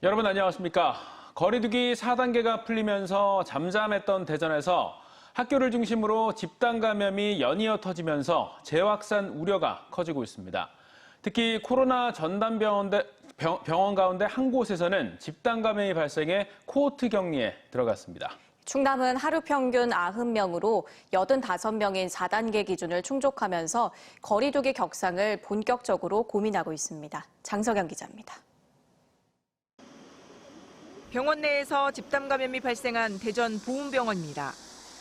여러분 안녕하십니까? 거리두기 4단계가 풀리면서 잠잠했던 대전에서 학교를 중심으로 집단 감염이 연이어 터지면서 재확산 우려가 커지고 있습니다. 특히 코로나 전담병원 가운데 한 곳에서는 집단 감염이 발생해 코호트 격리에 들어갔습니다. 충남은 하루 평균 90명으로 85명인 4단계 기준을 충족하면서 거리두기 격상을 본격적으로 고민하고 있습니다. 장석영 기자입니다. 병원 내에서 집단 감염이 발생한 대전 보훈병원입니다.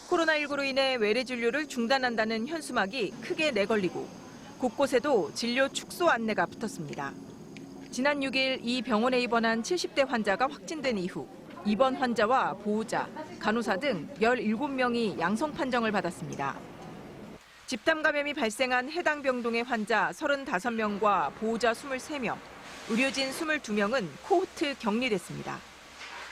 코로나19로 인해 외래 진료를 중단한다는 현수막이 크게 내걸리고 곳곳에도 진료 축소 안내가 붙었습니다. 지난 6일 이 병원에 입원한 70대 환자가 확진된 이후 입원 환자와 보호자, 간호사 등 17명이 양성 판정을 받았습니다. 집단 감염이 발생한 해당 병동의 환자 35명과 보호자 23명, 의료진 22명은 코호트 격리됐습니다.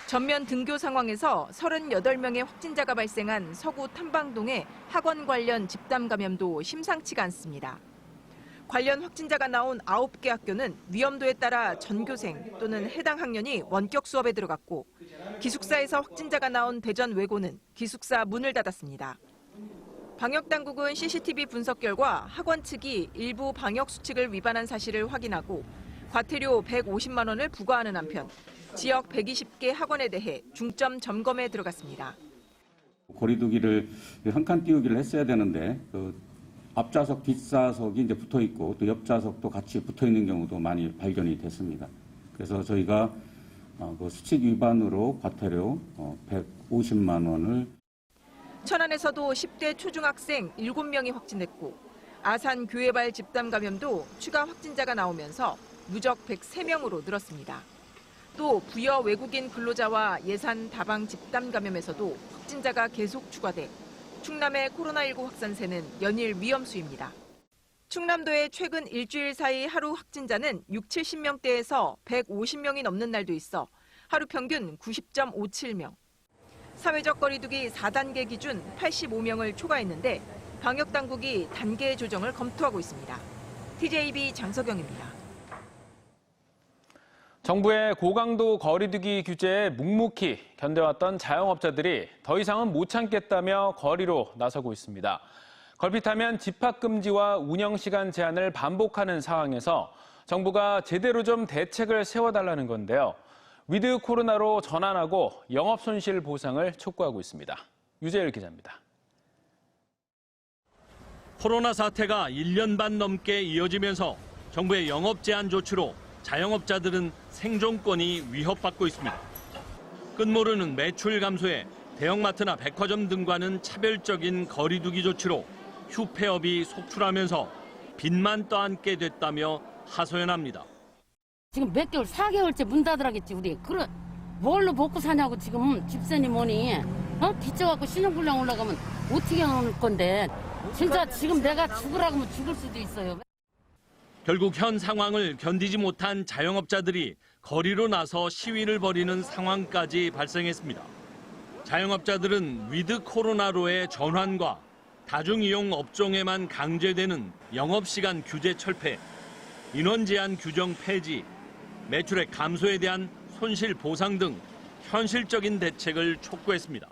전면 등교 상황에서 38명의 확진자가 발생한 서구 탐방동의 학원 관련 집단 감염도 심상치가 않습니다. 관련 확진자가 나온 9개 학교는 위험도에 따라 전교생 또는 해당 학년이 원격 수업에 들어갔고 기숙사에서 확진자가 나온 대전 외고는 기숙사 문을 닫았습니다. 방역당국은 CCTV 분석 결과 학원 측이 일부 방역 수칙을 위반한 사실을 확인하고 과태료 150만 원을 부과하는 한편 지역 120개 학원에 대해 중점 점검에 들어갔습니다. 거리두기를 한 칸 띄우기를 했어야 되는데 앞좌석, 뒷좌석이 이제 붙어 있고 또 옆좌석도 같이 붙어 있는 경우도 많이 발견이 됐습니다. 그래서 저희가 그 수칙 위반으로 과태료 150만 원을. 천안에서도 10대 초중학생 7명이 확진됐고 아산 교회발 집단 감염도 추가 확진자가 나오면서 누적 103명으로 늘었습니다. 또 부여 외국인 근로자와 예산 다방 집단 감염에서도 확진자가 계속 추가돼 충남의 코로나19 확산세는 연일 위험수입니다. 충남도의 최근 일주일 사이 하루 확진자는 60~70명대에서 150명이 넘는 날도 있어 하루 평균 90.57명. 사회적 거리두기 4단계 기준 85명을 초과했는데 방역당국이 단계 조정을 검토하고 있습니다. TJB 장석영입니다. 정부의 고강도 거리두기 규제에 묵묵히 견뎌왔던 자영업자들이 더 이상은 못 참겠다며 거리로 나서고 있습니다. 걸핏하면 집합금지와 운영시간 제한을 반복하는 상황에서 정부가 제대로 좀 대책을 세워달라는 건데요. 위드 코로나로 전환하고 영업손실 보상을 촉구하고 있습니다. 유재열 기자입니다. 코로나 사태가 1년 반 넘게 이어지면서 정부의 영업 제한 조치로 자영업자들은 생존권이 위협받고 있습니다. 끝모르는 매출 감소에 대형마트나 백화점 등과는 차별적인 거리두기 조치로 휴폐업이 속출하면서 빚만 떠안게 됐다며 하소연합니다. 지금 몇 개월, 4개월째 문 닫으라겠지 우리. 그래 뭘로 먹고 사냐고 지금 집세니 뭐니. 빚져갖고 신용불량 올라가면 어떻게 하는 건데. 진짜 지금 내가 죽으라고 하면 죽을 수도 있어요. 결국 현 상황을 견디지 못한 자영업자들이 거리로 나서 시위를 벌이는 상황까지 발생했습니다. 자영업자들은 위드 코로나로의 전환과 다중이용 업종에만 강제되는 영업시간 규제 철폐, 인원 제한 규정 폐지, 매출액 감소에 대한 손실 보상 등 현실적인 대책을 촉구했습니다.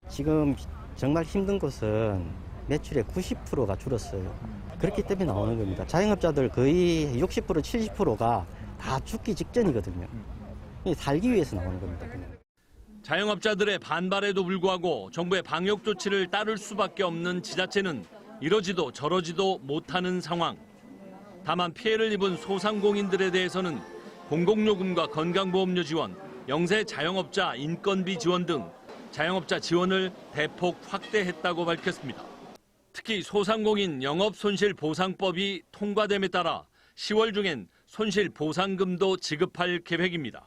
지금 정말 힘든 것은 매출의 90%가 줄었어요. 그렇기 때문에 나오는 겁니다. 자영업자들 거의 60%, 70%가 다 죽기 직전이거든요. 살기 위해서 나오는 겁니다. 그냥. 자영업자들의 반발에도 불구하고 정부의 방역 조치를 따를 수밖에 없는 지자체는 이러지도 저러지도 못하는 상황. 다만 피해를 입은 소상공인들에 대해서는 공공요금과 건강보험료 지원, 영세 자영업자 인건비 지원 등 자영업자 지원을 대폭 확대했다고 밝혔습니다. 특히 소상공인 영업손실보상법이 통과됨에 따라 10월 중엔 손실보상금도 지급할 계획입니다.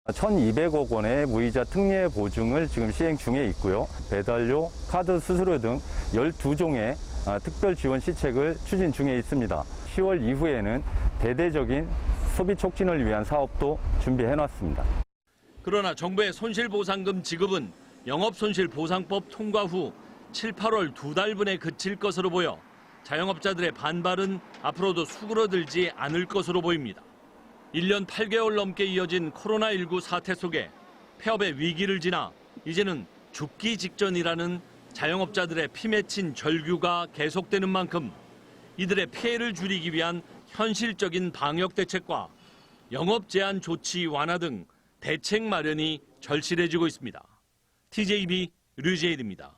1,200억 원의 무이자 특례 보증을 지금 시행 중에 있고요. 배달료, 카드 수수료 등 12종의 특별 지원 시책을 추진 중에 있습니다. 10월 이후에는 대대적인 소비 촉진을 위한 사업도 준비해놨습니다. 그러나 정부의 손실보상금 지급은 영업손실보상법 통과 후 7, 8월 2달분에 그칠 것으로 보여 자영업자들의 반발은 앞으로도 수그러들지 않을 것으로 보입니다. 1년 8개월 넘게 이어진 코로나19 사태 속에 폐업의 위기를 지나 이제는 죽기 직전이라는 자영업자들의 피 맺힌 절규가 계속되는 만큼 이들의 피해를 줄이기 위한 현실적인 방역 대책과 영업 제한 조치 완화 등 대책 마련이 절실해지고 있습니다. TJB 류재일입니다.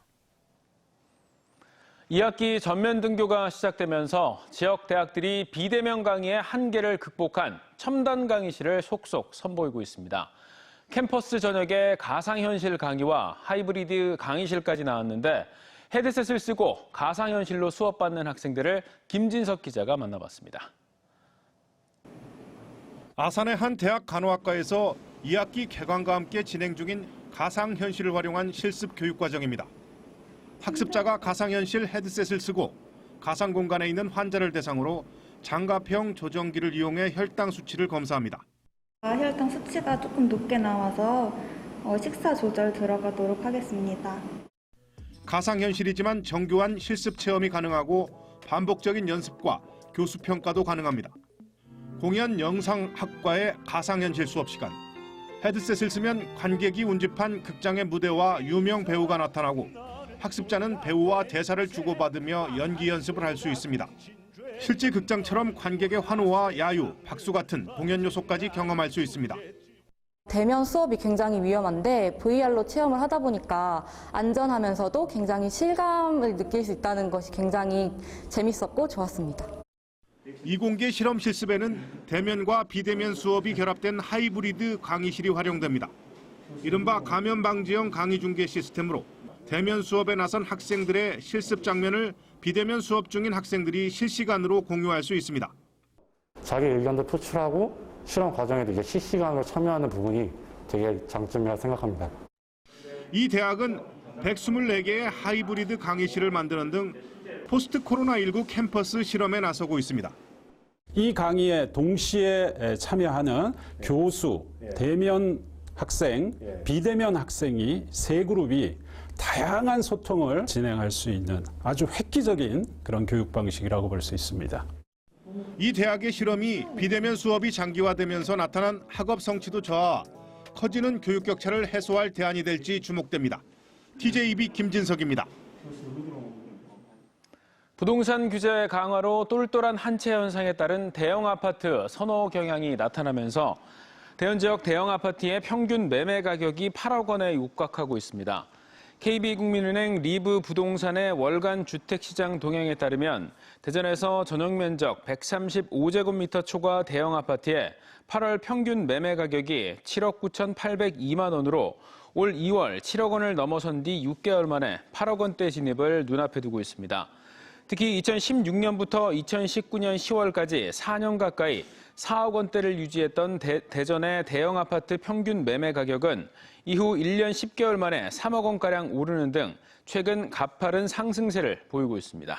2학기 전면 등교가 시작되면서 지역 대학들이 비대면 강의의 한계를 극복한 첨단 강의실을 속속 선보이고 있습니다. 캠퍼스 전역에 가상현실 강의와 하이브리드 강의실까지 나왔는데 헤드셋을 쓰고 가상현실로 수업받는 학생들을 김진석 기자가 만나봤습니다. 아산의 한 대학 간호학과에서 2학기 개강과 함께 진행 중인 가상현실을 활용한 실습 교육과정입니다. 학습자가 가상현실 헤드셋을 쓰고 가상 공간에 있는 환자를 대상으로 장갑형 조정기를 이용해 혈당 수치를 검사합니다. 혈당 수치가 조금 높게 나와서 식사 조절 들어가도록 하겠습니다. 가상현실이지만 정교한 실습 체험이 가능하고 반복적인 연습과 교수 평가도 가능합니다. 공연 영상학과의 가상현실 수업 시간. 헤드셋을 쓰면 관객이 운집한 극장의 무대와 유명 배우가 나타나고 학습자는 배우와 대사를 주고받으며 연기 연습을 할 수 있습니다. 실제 극장처럼 관객의 환호와 야유, 박수 같은 공연 요소까지 경험할 수 있습니다. 대면 수업이 굉장히 위험한데 VR로 체험을 하다 보니까 안전하면서도 굉장히 실감을 느낄 수 있다는 것이 굉장히 재밌었고 좋았습니다. 이공계 실험 실습에는 대면과 비대면 수업이 결합된 하이브리드 강의실이 활용됩니다. 이른바 감염 방지형 강의 중계 시스템으로 대면 수업에 나선 학생들의 실습 장면을 비대면 수업 중인 학생들이 실시간으로 공유할 수 있습니다. 자기 의견도 표출하고 실험 과정에도 이제 실시간으로 참여하는 부분이 되게 장점이라고 생각합니다. 이 대학은 124개의 하이브리드 강의실을 만드는 등 포스트 코로나19 캠퍼스 실험에 나서고 있습니다. 이 강의에 동시에 참여하는 교수, 대면 학생, 비대면 학생이 세 그룹이 다양한 소통을 진행할 수 있는 아주 획기적인 그런 교육 방식이라고 볼 수 있습니다. 이 대학의 실험이 비대면 수업이 장기화되면서 나타난 학업 성취도 저하, 커지는 교육 격차를 해소할 대안이 될지 주목됩니다. TJB 김진석입니다. 부동산 규제 강화로 똘똘한 한 채 현상에 따른 대형 아파트 선호 경향이 나타나면서 대연 지역 대형 아파트의 평균 매매 가격이 8억 원에 육박하고 있습니다. KB국민은행 리브 부동산의 월간 주택시장 동향에 따르면 대전에서 전용 면적 135제곱미터 초과 대형 아파트의 8월 평균 매매 가격이 7억 9,802만 원으로 올 2월 7억 원을 넘어선 뒤 6개월 만에 8억 원대 진입을 눈앞에 두고 있습니다. 특히 2016년부터 2019년 10월까지 4년 가까이 4억 원대를 유지했던 대전의 대형 아파트 평균 매매 가격은 이후 1년 10개월 만에 3억 원가량 오르는 등 최근 가파른 상승세를 보이고 있습니다.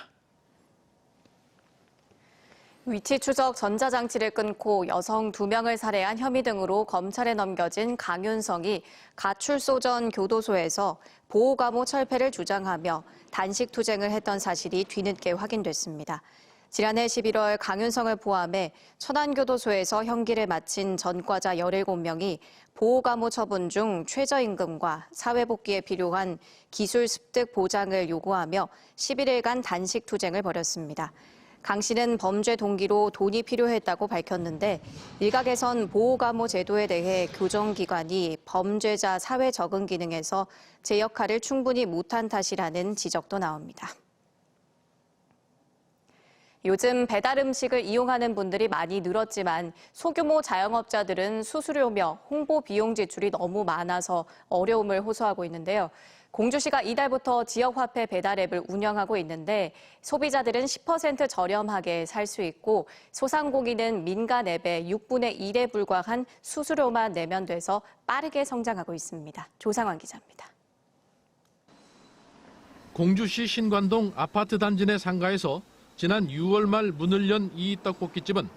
위치 추적 전자장치를 끊고 여성 2명을 살해한 혐의 등으로 검찰에 넘겨진 강윤성이 가출소 전 교도소에서 보호감호 철폐를 주장하며 단식 투쟁을 했던 사실이 뒤늦게 확인됐습니다. 지난해 11월 강윤성을 포함해 천안교도소에서 형기를 마친 전과자 17명이 보호감호 처분 중 최저임금과 사회복귀에 필요한 기술 습득 보장을 요구하며 11일간 단식 투쟁을 벌였습니다. 강 씨는 범죄 동기로 돈이 필요했다고 밝혔는데 일각에선 보호감호 제도에 대해 교정기관이 범죄자 사회 적응 기능에서 제 역할을 충분히 못한 탓이라는 지적도 나옵니다. 요즘 배달 음식을 이용하는 분들이 많이 늘었지만 소규모 자영업자들은 수수료며 홍보 비용 지출이 너무 많아서 어려움을 호소하고 있는데요. 공주시가 이달부터 지역화폐 배달 앱을 운영하고 있는데 소비자들은 10% 저렴하게 살 수 있고 소상공인은 민간 앱의 6분의 1에 불과한 수수료만 내면 돼서 빠르게 성장하고 있습니다. 조상환 기자입니다. 공주시 신관동 아파트 단지 내 상가에서 지난 6월 말 문을 연 이 떡볶이집은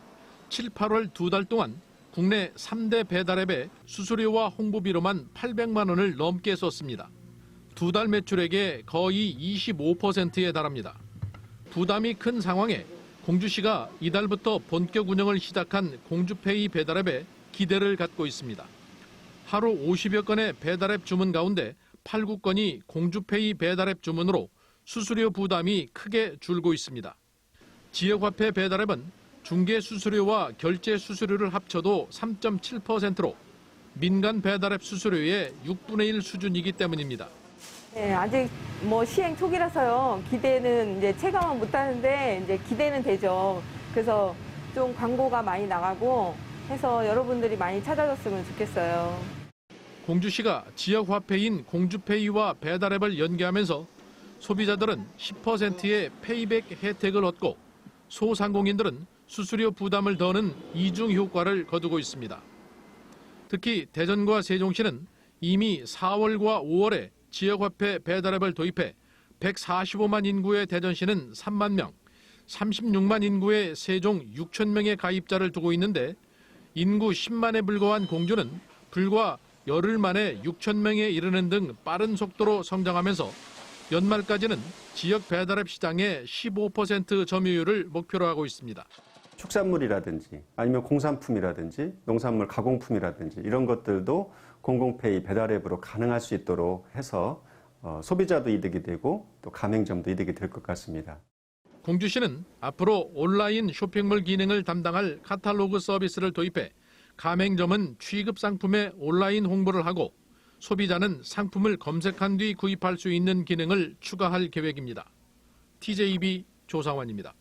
7, 8월 2달 동안 국내 3대 배달앱에 수수료와 홍보비로만 800만 원을 넘게 썼습니다. 2달 매출액의 거의 25%에 달합니다. 부담이 큰 상황에 공주시가 이달부터 본격 운영을 시작한 공주페이 배달앱에 기대를 갖고 있습니다. 하루 50여 건의 배달앱 주문 가운데 8, 9건이 공주페이 배달앱 주문으로 수수료 부담이 크게 줄고 있습니다. 지역화폐 배달앱은 중개 수수료와 결제 수수료를 합쳐도 3.7%로 민간 배달앱 수수료의 6분의 1 수준이기 때문입니다. 네, 아직 시행 초기라서요. 기대는 이제 체감은 못하는데 이제 기대는 되죠. 그래서 좀 광고가 많이 나가고 해서 여러분들이 많이 찾아줬으면 좋겠어요. 공주시가 지역 화폐인 공주페이와 배달앱을 연계하면서 소비자들은 10%의 페이백 혜택을 얻고 소상공인들은 수수료 부담을 더는 이중 효과를 거두고 있습니다. 특히 대전과 세종시는 이미 4월과 5월에 지역화폐 배달앱을 도입해 145만 인구의 대전시는 3만 명, 36만 인구의 세종 6천 명의 가입자를 두고 있는데 인구 10만에 불과한 공주는 불과 열흘 만에 6천 명에 이르는 등 빠른 속도로 성장하면서 연말까지는 지역 배달앱 시장의 15% 점유율을 목표로 하고 있습니다. 축산물이라든지 아니면 공산품이라든지 농산물 가공품이라든지 이런 것들도 공공페이 배달앱으로 가능할 수 있도록 해서 소비자도 이득이 되고 또 가맹점도 이득이 될 것 같습니다. 공주시는 앞으로 온라인 쇼핑몰 기능을 담당할 카탈로그 서비스를 도입해 가맹점은 취급 상품의 온라인 홍보를 하고 소비자는 상품을 검색한 뒤 구입할 수 있는 기능을 추가할 계획입니다. TJB 조상환입니다.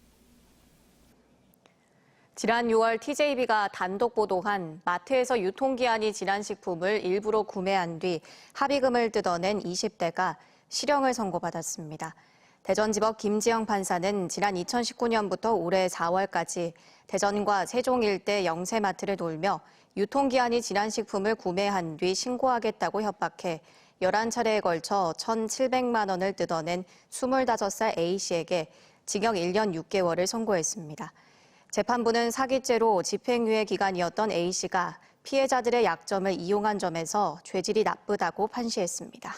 지난 6월 TJB가 단독 보도한 마트에서 유통기한이 지난 식품을 일부러 구매한 뒤 합의금을 뜯어낸 20대가 실형을 선고받았습니다. 대전지법 김지영 판사는 지난 2019년부터 올해 4월까지 대전과 세종 일대 영세마트를 돌며 유통기한이 지난 식품을 구매한 뒤 신고하겠다고 협박해 11차례에 걸쳐 1,700만 원을 뜯어낸 25살 A씨에게 징역 1년 6개월을 선고했습니다. 재판부는 사기죄로 집행유예 기간이었던 A씨가 피해자들의 약점을 이용한 점에서 죄질이 나쁘다고 판시했습니다.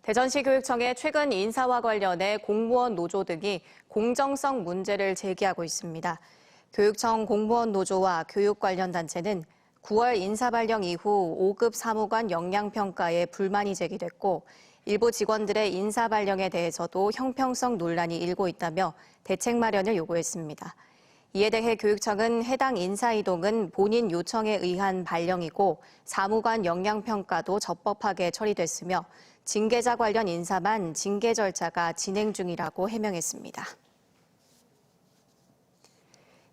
대전시 교육청의 최근 인사와 관련해 공무원 노조 등이 공정성 문제를 제기하고 있습니다. 교육청 공무원 노조와 교육 관련 단체는 9월 인사 발령 이후 5급 사무관 역량평가에 불만이 제기됐고 일부 직원들의 인사 발령에 대해서도 형평성 논란이 일고 있다며 대책 마련을 요구했습니다. 이에 대해 교육청은 해당 인사 이동은 본인 요청에 의한 발령이고 사무관 역량평가도 적법하게 처리됐으며 징계자 관련 인사만 징계 절차가 진행 중이라고 해명했습니다.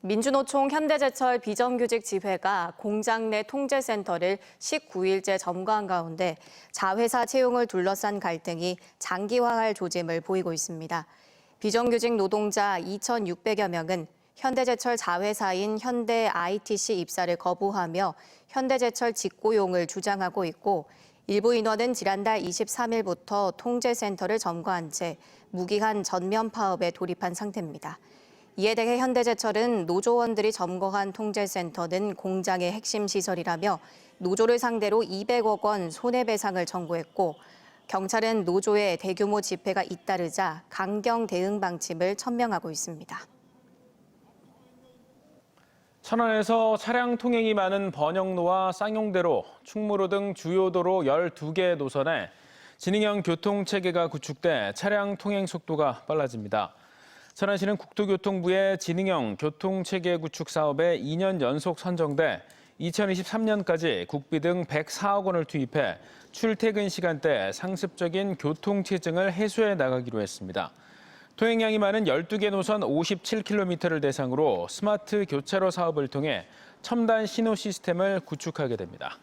민주노총 현대제철 비정규직 지회가 공장 내 통제센터를 19일째 점거한 가운데 자회사 채용을 둘러싼 갈등이 장기화할 조짐을 보이고 있습니다. 비정규직 노동자 2,600여 명은 현대제철 자회사인 현대 ITC 입사를 거부하며 현대제철 직고용을 주장하고 있고 일부 인원은 지난달 23일부터 통제센터를 점거한 채 무기한 전면 파업에 돌입한 상태입니다. 이에 대해 현대제철은 노조원들이 점거한 통제센터는 공장의 핵심 시설이라며 노조를 상대로 200억 원 손해배상을 청구했고 경찰은 노조의 대규모 집회가 잇따르자 강경 대응 방침을 천명하고 있습니다. 천안에서 차량 통행이 많은 번영로와 쌍용대로, 충무로 등 주요 도로 12개 노선에 지능형 교통체계가 구축돼 차량 통행 속도가 빨라집니다. 천안시는 국토교통부의 지능형 교통체계 구축 사업에 2년 연속 선정돼 2023년까지 국비 등 104억 원을 투입해 출퇴근 시간대 상습적인 교통체증을 해소해 나가기로 했습니다. 통행량이 많은 12개 노선 57km를 대상으로 스마트 교차로 사업을 통해 첨단 신호 시스템을 구축하게 됩니다.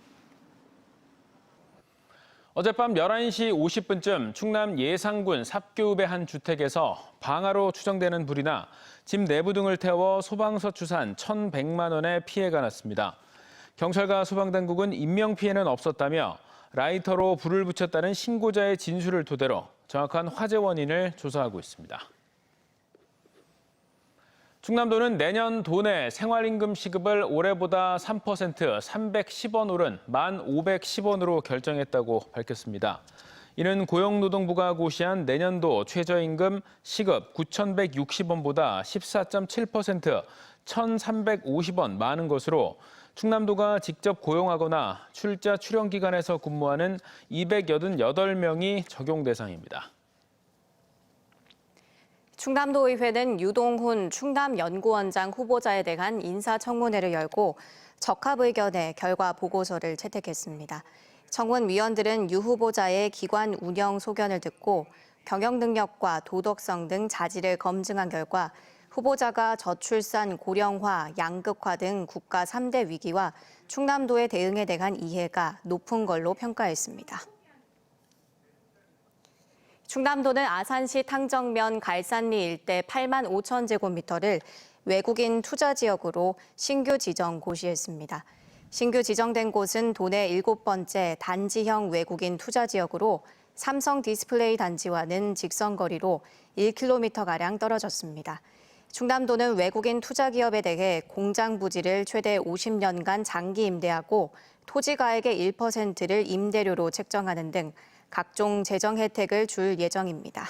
어젯밤 11시 50분쯤 충남 예산군 삽교읍의 한 주택에서 방화로 추정되는 불이 나 집 내부 등을 태워 소방서 추산 1,100만 원의 피해가 났습니다. 경찰과 소방당국은 인명피해는 없었다며 라이터로 불을 붙였다는 신고자의 진술을 토대로 정확한 화재 원인을 조사하고 있습니다. 충남도는 내년 도내 생활임금 시급을 올해보다 3% 310원 오른 1,510원으로 결정했다고 밝혔습니다. 이는 고용노동부가 고시한 내년도 최저임금 시급 9,160원보다 14.7%, 1,350원 많은 것으로 충남도가 직접 고용하거나 출자 출영 기관에서 근무하는 288명이 적용 대상입니다. 충남도의회는 유동훈 충남연구원장 후보자에 대한 인사청문회를 열고 적합의견의 결과 보고서를 채택했습니다. 청문위원들은 유 후보자의 기관 운영 소견을 듣고 경영 능력과 도덕성 등 자질을 검증한 결과 후보자가 저출산, 고령화, 양극화 등 국가 3대 위기와 충남도의 대응에 대한 이해가 높은 걸로 평가했습니다. 충남도는 아산시 탕정면 갈산리 일대 8만 5천 제곱미터를 외국인 투자 지역으로 신규 지정 고시했습니다. 신규 지정된 곳은 도내 7번째 단지형 외국인 투자 지역으로 삼성 디스플레이 단지와는 직선거리로 1km가량 떨어졌습니다. 충남도는 외국인 투자 기업에 대해 공장 부지를 최대 50년간 장기 임대하고 토지가액의 1%를 임대료로 책정하는 등 각종 재정 혜택을 줄 예정입니다.